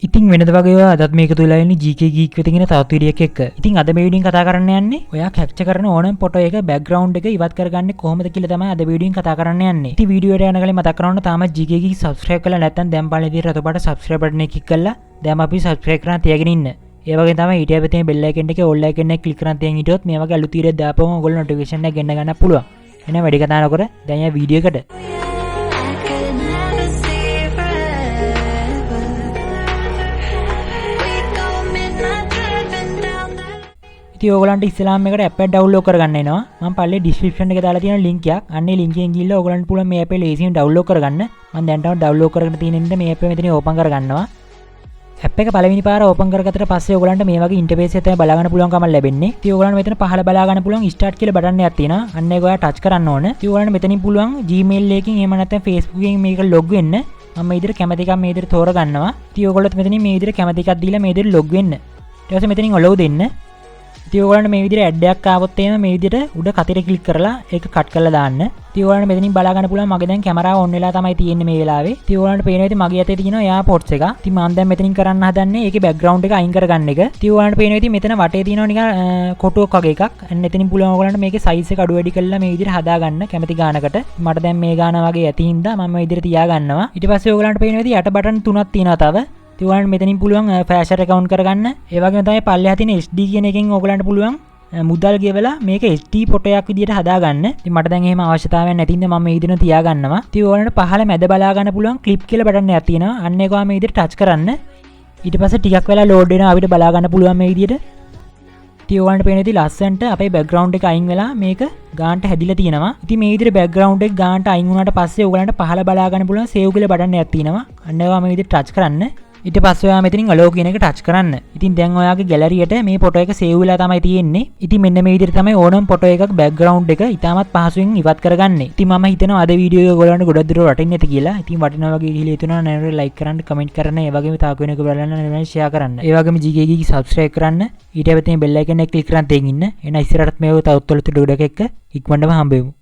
ඉතින් වෙනද වගේ අදත් මේක තුලා ඉන්නේ GK geek වෙත කියන තවත් වීඩියෝ එකක් එක්ක. ඉතින් අද මේ වීඩියෝෙන් කතා කරන්න යන්නේ ඔයා කැප්චර් කරන ඕනම ෆොටෝ එක බෑග්ග්‍රවුන්ඩ් එක ඉවත් කරගන්නේ කොහොමද කියලා තමයි අද වීඩියෝෙන් කතා කරන්න යන්නේ. ඉතින් වීඩියෝ එකට යන කලින් මතක් කරගන්න තාම GK geek subscribe කරලා නැත්නම් දැන් බලන විදිහට අතපට subscribe button එක click කරලා දැන් අපි subscribe කරන් තියාගෙන ඉන්න. ඒ වගේම තමයි ඊට පස්සේ තියෙන bell icon එකේ all icon එක click කරන් තියන් හිටියොත් මේ වගේ අලුත් වීඩියෝ දාපුවම ඔයගොල්ලෝ notification එක ගෙන්න ගන්න පුළුවන්. එහෙනම් වැඩි කතා නොකර දැන් යා වීඩියෝ එකට ඉතින් ඔයගලන්ට ඉස්ලාම් එකට ඇප් එක ඩවුන්ලෝඩ් කරගන්න එනවා. මම පල්ලේ ඩිස්ක්‍රිප්ෂන් එකේ දාලා තියෙන ලින්ක් එකක්. අන්නේ ලින්ක් එකෙන් ගිහලා ඔයගලන්ට පුළුවන් මේ ඇප් එක ලේසියෙන් ඩවුන්ලෝඩ් කරගන්න. මම දැන් තමයි ඩවුන්ලෝඩ් කරගෙන තියෙන ඉඳන් මේ ඇප් එක මෙතන ඕපන් කරගන්නවා. ඇප් එක පළවෙනි පාර ඕපන් කරගත්තට පස්සේ ඔයගලන්ට මේ වගේ ඉන්ටර්ෆේස් එක තමයි බලා ගන්න පුළුවන්කම ලැබෙන්නේ. ඉතින් ඔයගලන්ට මෙතන පහළ බලා ගන්න පුළුවන් ස්ටාර්ට් කියලා බටන් එකක් තියෙනවා. අන්න ඒක ඔයා ටච් කරන්න ඕන. ඉතින් ඔයගලන්ට මෙතනින් පුළුවන් Gmail එකකින් එහෙම නැත්නම් Facebook එකකින් මේක ලොග් වෙන්න. මම මේ විදිහට කැමති එකක් මේ විදිහට තෝරගන්නවා. ඉතින් ඔයගොල්ලොත් මෙතනින් මේ විදිහට කැමති එකක් දීලා මේ විදිහට ලොග් වෙන්න. ඊට පස්සේ මෙතනින් allow දෙන්න. ඉතින් ඔයගොල්ලන්ට මේ විදිහට ඇඩ් එකක් ආවොත් එහෙම මේ විදිහට උඩ කතරේ ක්ලික් කරලා ඒක කට් කරලා දාන්න. ඉතින් ඔයගොල්ලන්ට මෙතනින් බලා ගන්න පුළුවන් මගේ දැන් කැමරාව ඔන් වෙලා තමයි තියෙන්නේ මේ වෙලාවේ. ඉතින් ඔයගොල්ලන්ට පේනවා ඉතින් මගේ අතේ තියෙනවා එයාපෝඩ්ස් එක. ඉතින් මම දැන් මෙතනින් කරන්න හදන්නේ ඒකේ බෑග්ග්‍රවුන්ඩ් එක අයින් කරගන්න එක. ඉතින් ඔයගොල්ලන්ට පේනවා ඉතින් මෙතන වටේ තියෙනවා නිකන් කොටුවක් වගේ එකක්. අන්න එතනින් පුළුවන් ඔයගොල්ලන්ට මේකේ සයිස් එක අඩු වැඩි කරලා මේ විදිහට හදා ගන්න කැමති ගානකට. මට දැන් මේ ගාන වගේ ඇති හින්දා මම මේ විදිහට තියා ගන්නවා. ඊට පස්සේ ඔයගොල්ලන්ට පේනවා ඉතින් යට බටන් තුනක් තියෙනවා තව. ඉතින් ඔයගොල්ලන්ට මෙතනින් පුළුවන් ෆෑෂර් account කරගන්න. ඒ වගේම තමයි පල්ලෙහා තියෙන SD කියන එකෙන් ඔයගොල්ලන්ට පුළුවන් මුදල් ගෙවලා මේක SD ෆොටෝයක් විදියට හදාගන්න. ඉතින් මට දැන් එහෙම අවශ්‍යතාවයක් නැති හින්දා මම මේ විදිහට තියාගන්නවා. ඉතින් ඔයාලට පහළ මැද බලා ගන්න පුළුවන් ක්ලිප් කියලා බටන් එකක් තියෙනවා. අන්න ඒක මේ විදිහට ටච් කරන්න. ඊට පස්සේ ටිකක් වෙලා ලෝඩ් වෙනවා අපිට බලා ගන්න පුළුවන් මේ විදිහට. ඉතින් ඔයාලට පේන ඉතින් ලස්සන්ට අපේ බෑග්ග්‍රවුන්ඩ් එක අයින් වෙලා මේක ගානට හැදිලා තියෙනවා. ඉතින් මේ විදිහට බෑග්ග්‍රවුන්ඩ් එක ගානට අයින් වුණාට පස්සේ ඔයාලන්ට පහළ බලා ගන්න පුළුවන් සේව් කියලා බටන් එකක් තියෙනවා. අන්න ඒවා මේ විදිහට ටච් කරන්න. ඊට පස්සේ ඔයා මෙතනින් allow කියන එක ටච් කරන්න. ඉතින් දැන් ඔයාගේ ගැලරියට මේ ෆොටෝ එක සේව් වෙලා තමයි තියෙන්නේ. ඉතින් මෙන්න මේ විදිහට තමයි ඕනම ෆොටෝ එකක් බෑග්ග්‍රවුන්ඩ් එක ඉතාමත් පහසුවෙන් ඉවත් කරගන්නේ. ඉතින් මම හිතනවා අද වීඩියෝ එක ඔයගොල්ලන්ට ගොඩක් දුර වටින්නේ නැති කියලා. ඉතින් වටිනවා වගේ ගිහිලා හිතනවා නේද ලයික් කරන්න, කමෙන්ට් කරන්න, ඒ වගේම තාක වෙනක බලන්න නෙවෙයි ෂෙයා කරන්න. ඒ වගේම GK geek subscribe කරන්න. ඊට පස්සේ බෙල් අයිකන් එක ක්ලික් කරන් තියන් ඉන්න. එහෙනම් ඉස්සරහට මේ තවත් වලට ගොඩක් එක්ක ඉක්මනටම හම්බෙමු.